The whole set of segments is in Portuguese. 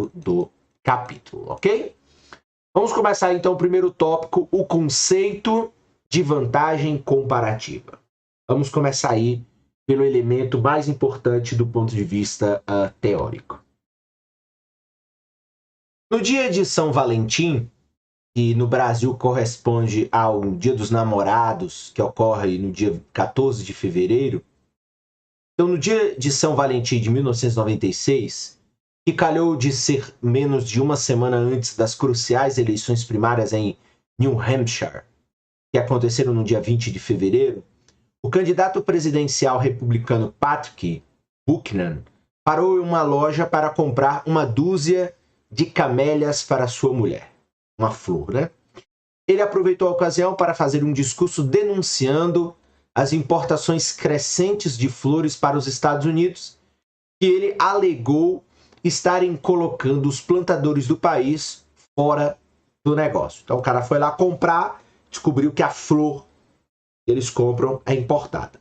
longo do capítulo, ok? Vamos começar então o primeiro tópico, o conceito de vantagem comparativa. Vamos começar aí pelo elemento mais importante do ponto de vista teórico. No dia de São Valentim, que no Brasil corresponde ao Dia dos Namorados, que ocorre no dia 14 de fevereiro, então no dia de São Valentim de 1996, que calhou de ser menos de uma semana antes das cruciais eleições primárias em New Hampshire, que aconteceram no dia 20 de fevereiro, o candidato presidencial republicano Patrick Buchanan parou em uma loja para comprar uma dúzia de camélias para sua mulher. Uma flor, né? Ele aproveitou a ocasião para fazer um discurso denunciando as importações crescentes de flores para os Estados Unidos, que ele alegou estarem colocando os plantadores do país fora do negócio. Então o cara foi lá comprar, descobriu que a flor que eles compram é importada.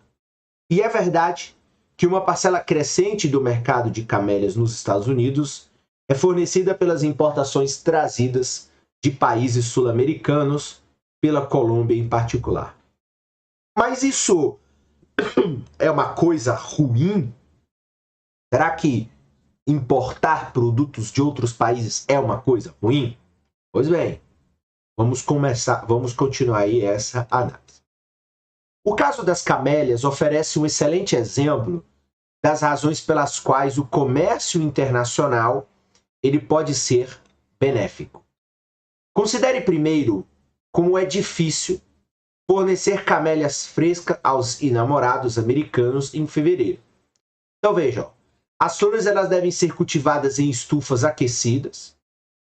E é verdade que uma parcela crescente do mercado de camélias nos Estados Unidos é fornecida pelas importações trazidas de países sul-americanos, pela Colômbia em particular. Mas isso é uma coisa ruim? Será que importar produtos de outros países é uma coisa ruim? Pois bem, vamos continuar aí essa análise. O caso das camélias oferece um excelente exemplo das razões pelas quais o comércio internacional ele pode ser benéfico. Considere primeiro como é difícil fornecer camélias frescas aos enamorados americanos em fevereiro. Então veja, as flores elas devem ser cultivadas em estufas aquecidas,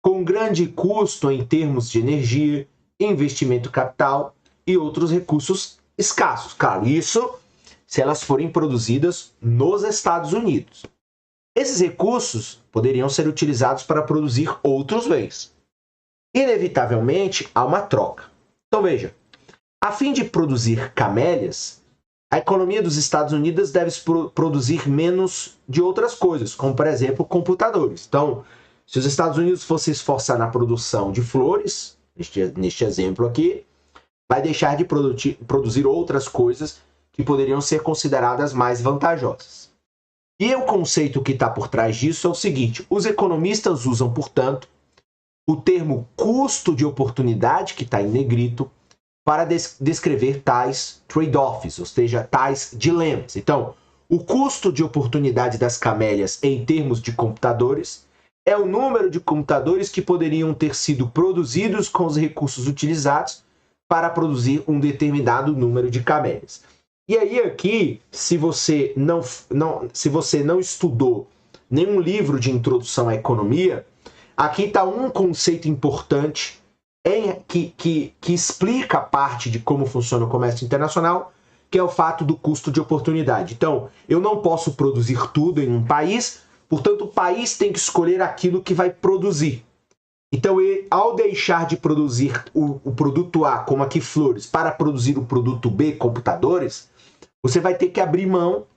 com grande custo em termos de energia, investimento capital e outros recursos escassos. Claro, isso se elas forem produzidas nos Estados Unidos. Esses recursos poderiam ser utilizados para produzir outros bens. Inevitavelmente, há uma troca. Então veja, a fim de produzir camélias, a economia dos Estados Unidos deve produzir menos de outras coisas, como por exemplo computadores. Então, se os Estados Unidos fossem se esforçar na produção de flores, neste exemplo aqui, vai deixar de produzir outras coisas que poderiam ser consideradas mais vantajosas. E o conceito que está por trás disso é o seguinte: os economistas usam, portanto, o termo custo de oportunidade, que está em negrito, para descrever tais trade-offs, ou seja, tais dilemas. Então, o custo de oportunidade das camélias em termos de computadores é o número de computadores que poderiam ter sido produzidos com os recursos utilizados para produzir um determinado número de camélias. E aí aqui, se você não estudou nenhum livro de introdução à economia, aqui está um conceito importante que explica a parte de como funciona o comércio internacional, que é o fato do custo de oportunidade. Então, eu não posso produzir tudo em um país, portanto, o país tem que escolher aquilo que vai produzir. Então, ao deixar de produzir o produto A, como aqui flores, para produzir o produto B, computadores, você vai ter que abrir mão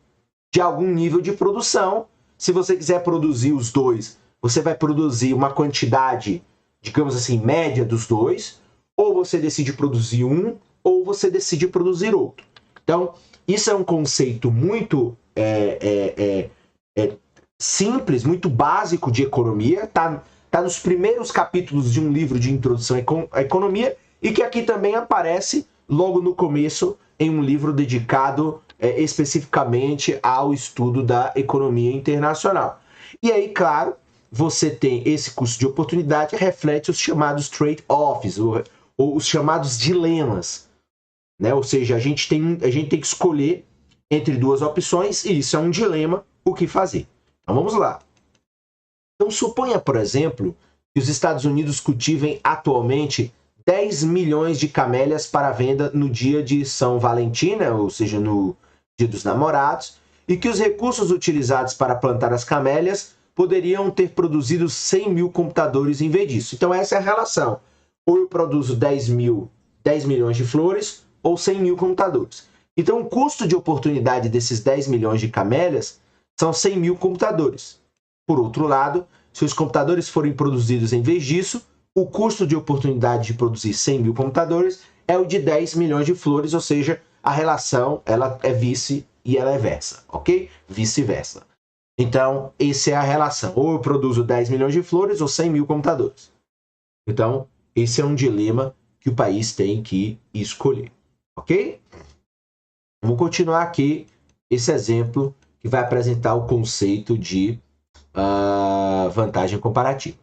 de algum nível de produção. Se você quiser produzir os dois, você vai produzir uma quantidade, digamos assim, média dos dois, ou você decide produzir um, ou você decide produzir outro. Então, isso é um conceito muito simples, muito básico de economia, tá nos primeiros capítulos de um livro de introdução à economia, e que aqui também aparece logo no começo em um livro dedicado especificamente ao estudo da economia internacional. E aí, claro, você tem esse custo de oportunidade, reflete os chamados trade-offs, ou os chamados dilemas, né? Ou seja, a gente tem que escolher entre duas opções, e isso é um dilema, o que fazer. Então vamos lá. Então suponha, por exemplo, que os Estados Unidos cultivem atualmente 10 milhões de camélias para venda no dia de São Valentim, né? Ou seja, no Dia dos Namorados, e que os recursos utilizados para plantar as camélias poderiam ter produzido 100 mil computadores em vez disso. Então essa é a relação. Ou eu produzo 10 milhões de flores, ou 100 mil computadores. Então o custo de oportunidade desses 10 milhões de camélias são 100 mil computadores. Por outro lado, se os computadores forem produzidos em vez disso, o custo de oportunidade de produzir 100 mil computadores é o de 10 milhões de flores, ou seja, a relação ela é vice e ela é versa, ok? Vice-versa. Então, essa é a relação. Ou eu produzo 10 milhões de flores ou 100 mil computadores. Então, esse é um dilema que o país tem que escolher, ok? Vamos continuar aqui esse exemplo que vai apresentar o conceito de vantagem comparativa.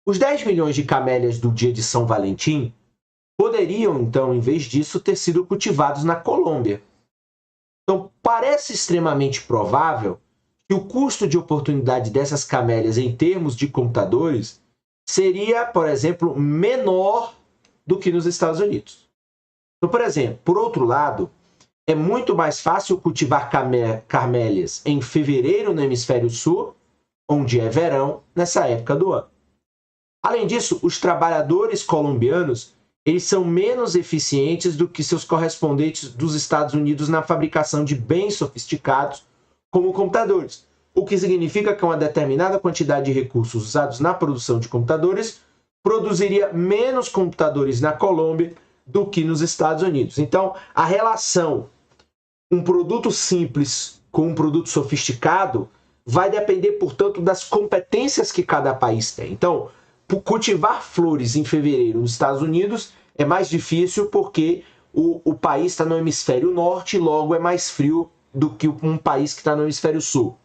Os 10 milhões de camélias do dia de São Valentim poderiam, então, em vez disso, ter sido cultivados na Colômbia. Então, parece extremamente provável que o custo de oportunidade dessas camélias em termos de computadores seria, por exemplo, menor do que nos Estados Unidos. Então, por exemplo, por outro lado, é muito mais fácil cultivar camélias em fevereiro no hemisfério sul, onde é verão, nessa época do ano. Além disso, os trabalhadores colombianos eles são menos eficientes do que seus correspondentes dos Estados Unidos na fabricação de bens sofisticados, como computadores, o que significa que uma determinada quantidade de recursos usados na produção de computadores produziria menos computadores na Colômbia do que nos Estados Unidos. Então, a relação um produto simples com um produto sofisticado vai depender, portanto, das competências que cada país tem. Então, cultivar flores em fevereiro nos Estados Unidos é mais difícil porque o país está no hemisfério norte e logo é mais frio do que um país que está no hemisfério sul.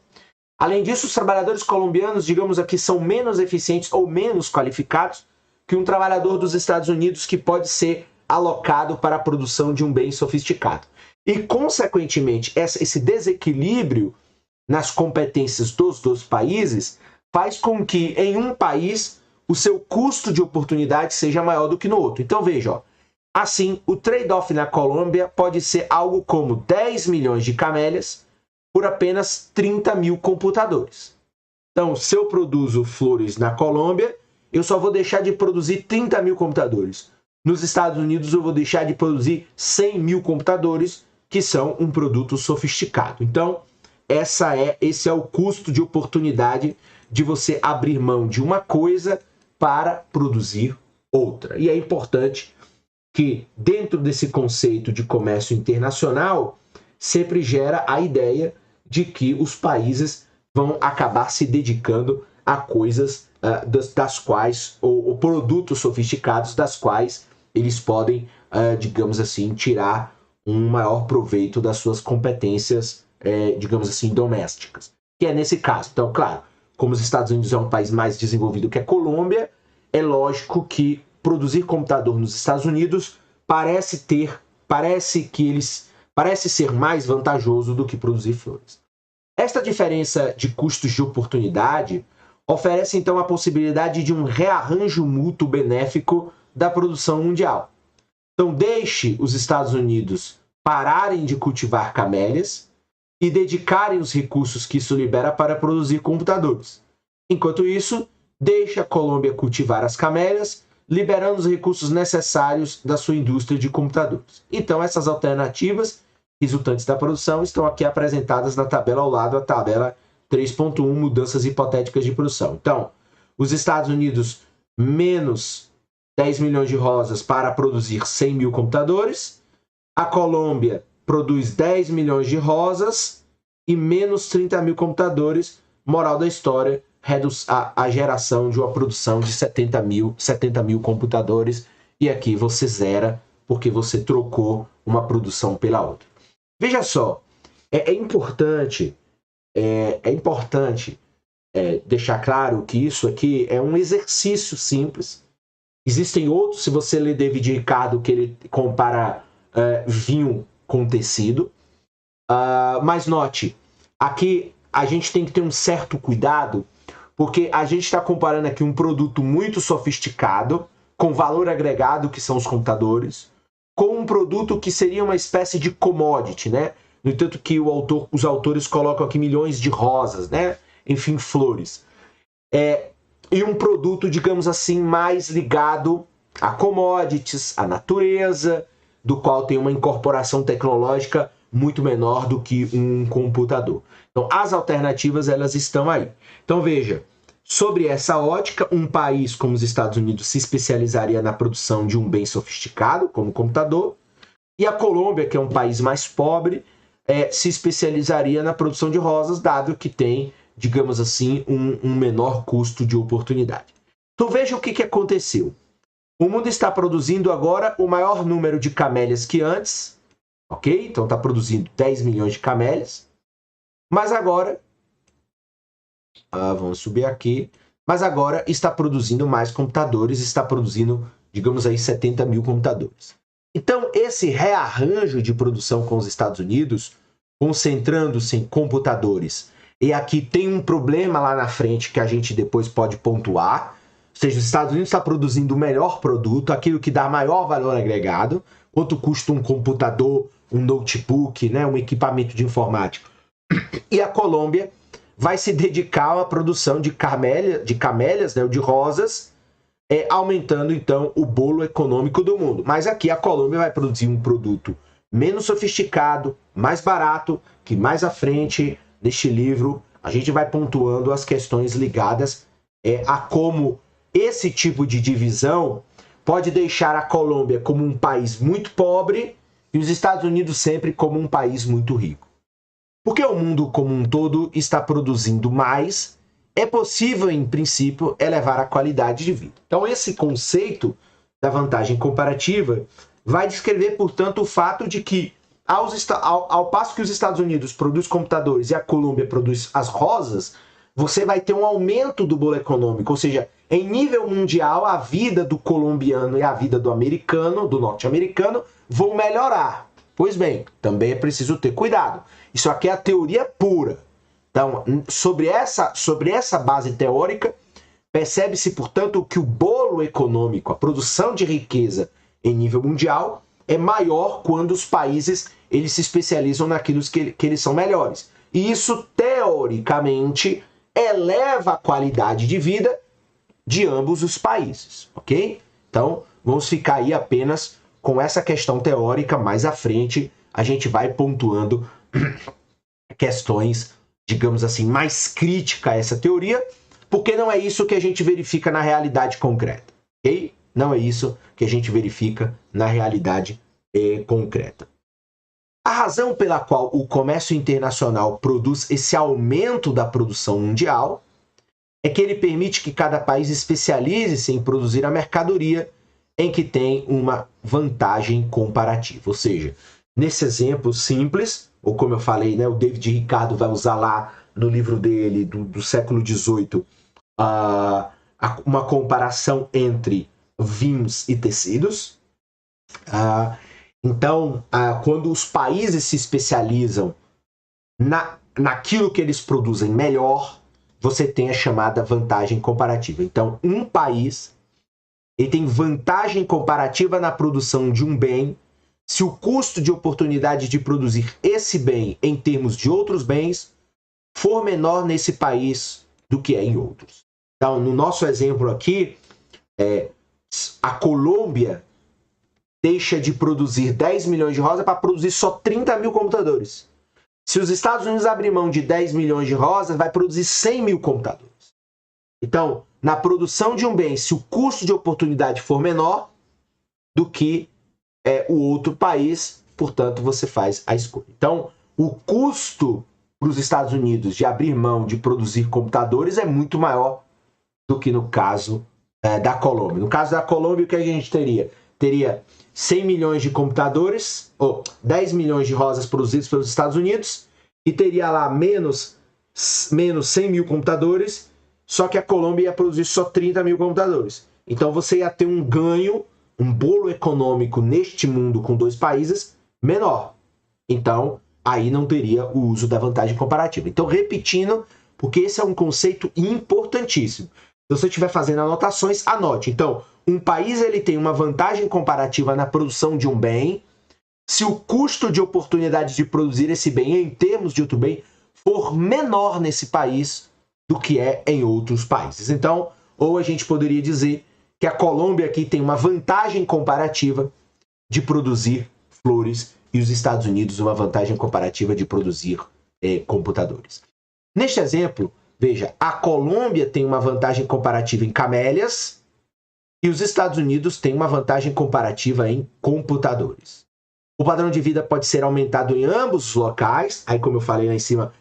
Além disso, os trabalhadores colombianos, digamos aqui, são menos eficientes ou menos qualificados que um trabalhador dos Estados Unidos que pode ser alocado para a produção de um bem sofisticado. E, consequentemente, esse desequilíbrio nas competências dos dois países faz com que, em um país, o seu custo de oportunidade seja maior do que no outro. Então, veja, ó, assim, o trade-off na Colômbia pode ser algo como 10 milhões de camélias por apenas 30 mil computadores. Então, se eu produzo flores na Colômbia, eu só vou deixar de produzir 30 mil computadores. Nos Estados Unidos, eu vou deixar de produzir 100 mil computadores, que são um produto sofisticado. Então, esse é o custo de oportunidade de você abrir mão de uma coisa para produzir outra. E é importante que, dentro desse conceito de comércio internacional, sempre gera a ideia de que os países vão acabar se dedicando a coisas das quais, ou produtos sofisticados das quais eles podem, digamos assim, tirar um maior proveito das suas competências, digamos assim, domésticas. Que é nesse caso. Então, claro, como os Estados Unidos é um país mais desenvolvido que a Colômbia, é lógico que produzir computador nos Estados Unidos parece ser mais vantajoso do que produzir flores. Esta diferença de custos de oportunidade oferece, então, a possibilidade de um rearranjo mútuo benéfico da produção mundial. Então, deixe os Estados Unidos pararem de cultivar camélias e dedicarem os recursos que isso libera para produzir computadores. Enquanto isso, deixe a Colômbia cultivar as camélias, liberando os recursos necessários da sua indústria de computadores. Então, essas alternativas resultantes da produção estão aqui apresentadas na tabela ao lado, a tabela 3.1, mudanças hipotéticas de produção. Então, os Estados Unidos, menos 10 milhões de rosas para produzir 100 mil computadores. A Colômbia produz 10 milhões de rosas e menos 30 mil computadores. Moral da história, reduz a geração de uma produção de 70 mil computadores. E aqui você zera porque você trocou uma produção pela outra. Veja só, é importante deixar claro que isso aqui é um exercício simples. Existem outros, se você ler David Ricardo, que ele compara vinho com tecido. Mas note, aqui a gente tem que ter um certo cuidado, porque a gente está comparando aqui um produto muito sofisticado, com valor agregado, que são os computadores, com um produto que seria uma espécie de commodity, né? No entanto que os autores colocam aqui milhões de rosas, né? Enfim, flores. E um produto, digamos assim, mais ligado a commodities, à natureza, do qual tem uma incorporação tecnológica muito menor do que um computador. Então, as alternativas, elas estão aí. Então, veja, Sobre essa ótica, um país como os Estados Unidos se especializaria na produção de um bem sofisticado, como o computador, e a Colômbia, que é um país mais pobre, se especializaria na produção de rosas, dado que tem, digamos assim, um menor custo de oportunidade. Então veja o que aconteceu. O mundo está produzindo agora o maior número de camélias que antes, ok? Então está produzindo 10 milhões de camélias, mas agora, vamos subir aqui, mas agora está produzindo mais computadores, está produzindo, digamos aí, 70 mil computadores. Então, esse rearranjo de produção com os Estados Unidos, concentrando-se em computadores, e aqui tem um problema lá na frente que a gente depois pode pontuar, ou seja, os Estados Unidos está produzindo o melhor produto, aquilo que dá maior valor agregado, quanto custa um computador, um notebook, né, um equipamento de informática. E a Colômbia vai se dedicar à produção de camélias, né, de rosas, aumentando então o bolo econômico do mundo. Mas aqui a Colômbia vai produzir um produto menos sofisticado, mais barato, que mais à frente, neste livro, a gente vai pontuando as questões ligadas a como esse tipo de divisão pode deixar a Colômbia como um país muito pobre e os Estados Unidos sempre como um país muito rico. Porque o mundo como um todo está produzindo mais, é possível, em princípio, elevar a qualidade de vida. Então, esse conceito da vantagem comparativa vai descrever, portanto, o fato de que, ao passo que os Estados Unidos produzem computadores e a Colômbia produz as rosas, você vai ter um aumento do bolo econômico, ou seja, em nível mundial, a vida do colombiano e a vida do americano, do norte-americano, vão melhorar. Pois bem, também é preciso ter cuidado. Isso aqui é a teoria pura. Então, sobre essa base teórica, percebe-se, portanto, que o bolo econômico, a produção de riqueza em nível mundial, é maior quando os países eles se especializam naquilo que eles são melhores. E isso, teoricamente, eleva a qualidade de vida de ambos os países, ok? Então, vamos ficar aí apenas com essa questão teórica. Mais à frente, a gente vai pontuando questões, digamos assim, mais críticas a essa teoria, porque não é isso que a gente verifica na realidade concreta, ok? Não é isso que a gente verifica na realidade concreta. A razão pela qual o comércio internacional produz esse aumento da produção mundial é que ele permite que cada país especialize-se em produzir a mercadoria em que tem uma vantagem comparativa. Ou seja, nesse exemplo simples, ou como eu falei, né, o David Ricardo vai usar lá no livro dele, do século XVIII, uma comparação entre vinhos e tecidos. Então, quando os países se especializam naquilo que eles produzem melhor, você tem a chamada vantagem comparativa. Então, um país ele tem vantagem comparativa na produção de um bem se o custo de oportunidade de produzir esse bem em termos de outros bens for menor nesse país do que é em outros. Então, no nosso exemplo aqui, a Colômbia deixa de produzir 10 milhões de rosas para produzir só 30 mil computadores. Se os Estados Unidos abrir mão de 10 milhões de rosas, vai produzir 100 mil computadores. Então, na produção de um bem, se o custo de oportunidade for menor do que o outro país, portanto, você faz a escolha. Então, o custo para os Estados Unidos de abrir mão de produzir computadores é muito maior do que no caso da Colômbia. No caso da Colômbia, o que a gente teria? Teria 100 milhões de computadores, ou 10 milhões de rosas produzidas pelos Estados Unidos, e teria lá menos 100 mil computadores, só que a Colômbia ia produzir só 30 mil computadores. Então você ia ter um ganho, um bolo econômico neste mundo com dois países menor. Então, aí não teria o uso da vantagem comparativa. Então, repetindo, porque esse é um conceito importantíssimo. Se você estiver fazendo anotações, anote. Então, um país ele tem uma vantagem comparativa na produção de um bem se o custo de oportunidade de produzir esse bem em termos de outro bem for menor nesse país do que é em outros países. Então, ou a gente poderia dizer que a Colômbia aqui tem uma vantagem comparativa de produzir flores e os Estados Unidos uma vantagem comparativa de produzir computadores. Neste exemplo, Veja, a Colômbia tem uma vantagem comparativa em camélias e os Estados Unidos têm uma vantagem comparativa em computadores. O padrão de vida pode ser aumentado em ambos os locais. Aí, como eu falei lá em cima,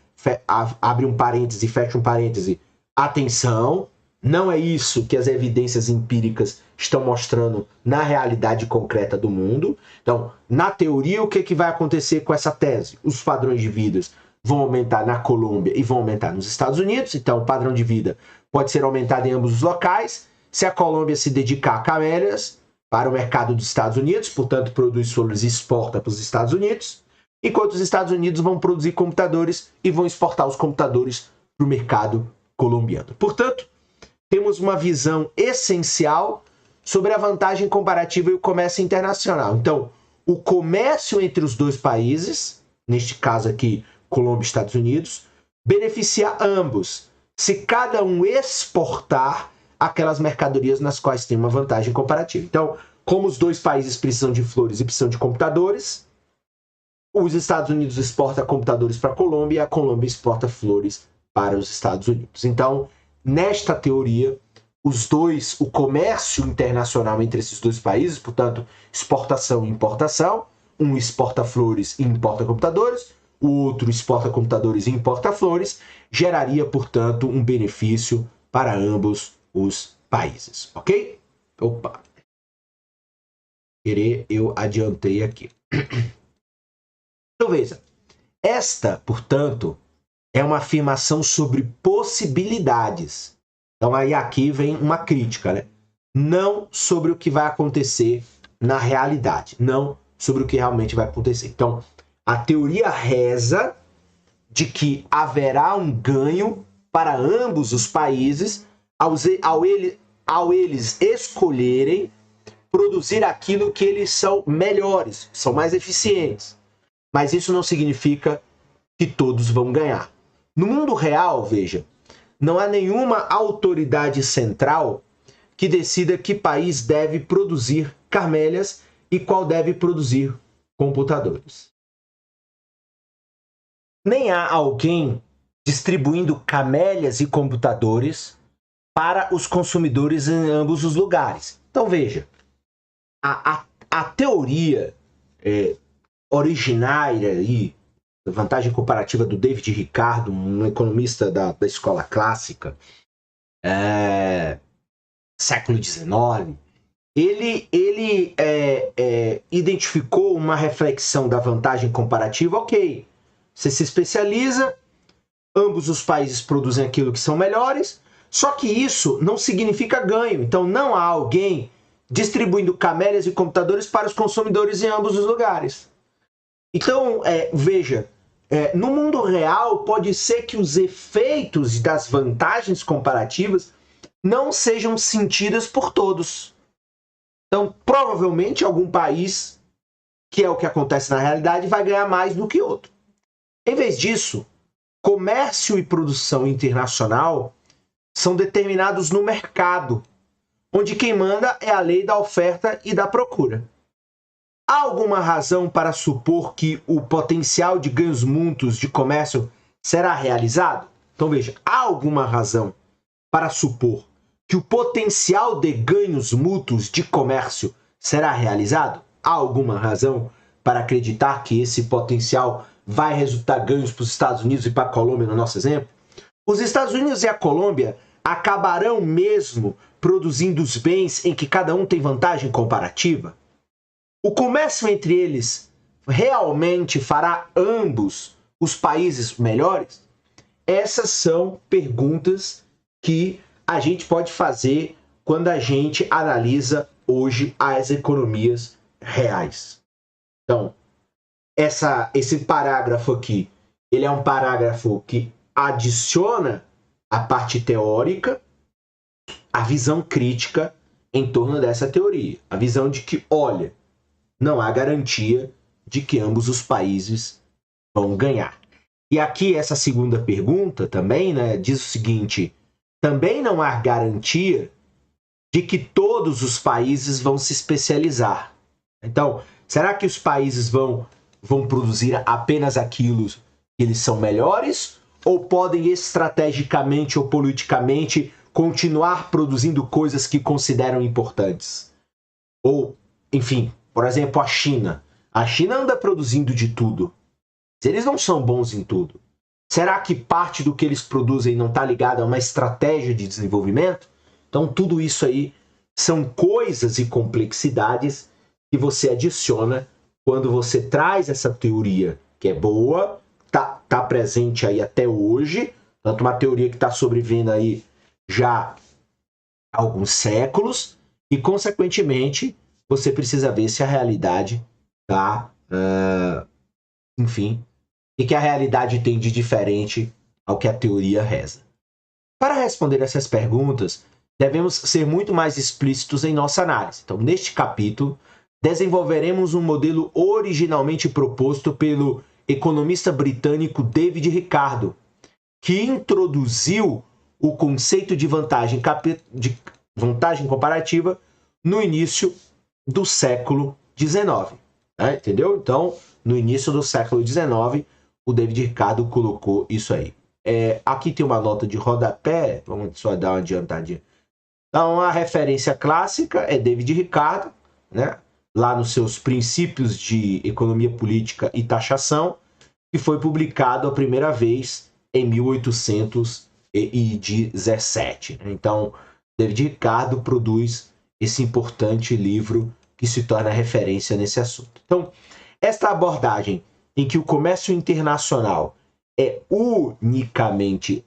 abre um parêntese, fecha um parêntese. Atenção, não é isso que as evidências empíricas estão mostrando na realidade concreta do mundo. Então, na teoria, o que vai acontecer com essa tese? Os padrões de vida vão aumentar na Colômbia e vão aumentar nos Estados Unidos. Então, o padrão de vida pode ser aumentado em ambos os locais. Se a Colômbia se dedicar a camélias para o mercado dos Estados Unidos, portanto, produz flores e exporta para os Estados Unidos, enquanto os Estados Unidos vão produzir computadores e vão exportar os computadores para o mercado colombiano. Portanto, temos uma visão essencial sobre a vantagem comparativa e o comércio internacional. Então, o comércio entre os dois países, neste caso aqui, Colômbia e Estados Unidos, beneficia ambos, se cada um exportar aquelas mercadorias nas quais tem uma vantagem comparativa. Então, como os dois países precisam de flores e precisam de computadores, os Estados Unidos exportam computadores para a Colômbia e a Colômbia exporta flores para os Estados Unidos. Então, nesta teoria, o comércio internacional entre esses dois países, portanto, exportação e importação, um exporta flores e importa computadores, o outro exporta computadores e importa flores, geraria, portanto, um benefício para ambos os países, ok? Opa! Eu adiantei aqui. Então, veja, esta, portanto, é uma afirmação sobre possibilidades. Então, aí aqui vem uma crítica, né? Não sobre o que vai acontecer na realidade, não sobre o que realmente vai acontecer. Então, a teoria reza de que haverá um ganho para ambos os países ao eles escolherem produzir aquilo que eles são melhores, são mais eficientes. Mas isso não significa que todos vão ganhar. No mundo real, veja, não há nenhuma autoridade central que decida que país deve produzir camélias e qual deve produzir computadores. Nem há alguém distribuindo camélias e computadores para os consumidores em ambos os lugares. Então veja, a teoria originária e vantagem comparativa do David Ricardo, um economista da escola clássica, século XIX, ele identificou uma reflexão da vantagem comparativa. Ok, você se especializa, ambos os países produzem aquilo que são melhores, só que isso não significa ganho. Então não há alguém distribuindo camélias e computadores para os consumidores em ambos os lugares. Então, veja, no mundo real pode ser que os efeitos das vantagens comparativas não sejam sentidas por todos. Então, provavelmente, algum país, que é o que acontece na realidade, vai ganhar mais do que outro. Em vez disso, comércio e produção internacional são determinados no mercado, onde quem manda é a lei da oferta e da procura. Há alguma razão para supor que o potencial de ganhos mútuos de comércio será realizado? Então veja, há alguma razão para supor que o potencial de ganhos mútuos de comércio será realizado? Há alguma razão para acreditar que esse potencial vai resultar ganhos para os Estados Unidos e para a Colômbia, no nosso exemplo? Os Estados Unidos e a Colômbia acabarão mesmo produzindo os bens em que cada um tem vantagem comparativa? O comércio entre eles realmente fará ambos os países melhores? Essas são perguntas que a gente pode fazer quando a gente analisa hoje as economias reais. Então, esse parágrafo aqui, ele é um parágrafo que adiciona a parte teórica, a visão crítica em torno dessa teoria. A visão de que, olha, não há garantia de que ambos os países vão ganhar. E aqui essa segunda pergunta também, né, diz o seguinte: também não há garantia de que todos os países vão se especializar. Então, será que os países vão produzir apenas aquilo que eles são melhores? ou podem estrategicamente ou politicamente continuar produzindo coisas que consideram importantes. Ou, enfim, por exemplo, a China. A China anda produzindo de tudo. Eles não são bons em tudo. Será que parte do que eles produzem não está ligado a uma estratégia de desenvolvimento? Então, tudo isso aí são coisas e complexidades que você adiciona quando você traz essa teoria que é boa, tá presente aí até hoje, tanto uma teoria que está sobrevivendo aí já há alguns séculos, e, consequentemente, você precisa ver se a realidade está, enfim, e que a realidade tem de diferente ao que a teoria reza. Para responder essas perguntas, devemos ser muito mais explícitos em nossa análise. Então, neste capítulo, desenvolveremos um modelo originalmente proposto pelo economista britânico David Ricardo, que introduziu o conceito de vantagem comparativa no início do século XIX. Né? Entendeu? Então, no início do século XIX, o David Ricardo colocou isso aí. Aqui tem uma nota de rodapé, vamos só dar uma adiantadinha. Então, a referência clássica é David Ricardo, né? Lá nos seus Princípios de Economia Política e Taxação, que foi publicado a primeira vez em 1817. Então, David Ricardo produz esse importante livro que se torna referência nesse assunto. Então, esta abordagem em que o comércio internacional é unicamente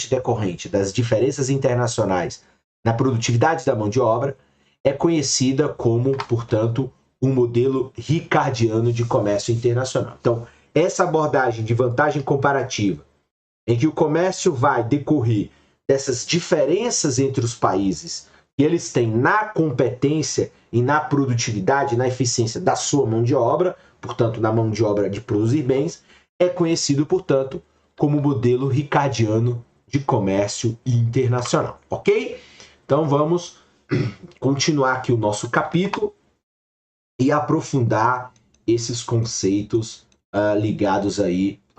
decorrente das diferenças internacionais na produtividade da mão de obra, é conhecida como, portanto, um modelo ricardiano de comércio internacional. Então, essa abordagem de vantagem comparativa, em que o comércio vai decorrer dessas diferenças entre os países que eles têm na competência e na produtividade, na eficiência da sua mão de obra, portanto, na mão de obra de produzir bens, é conhecido, portanto, como modelo ricardiano de comércio internacional, ok? Então, vamos continuar aqui o nosso capítulo e aprofundar esses conceitos ligados aí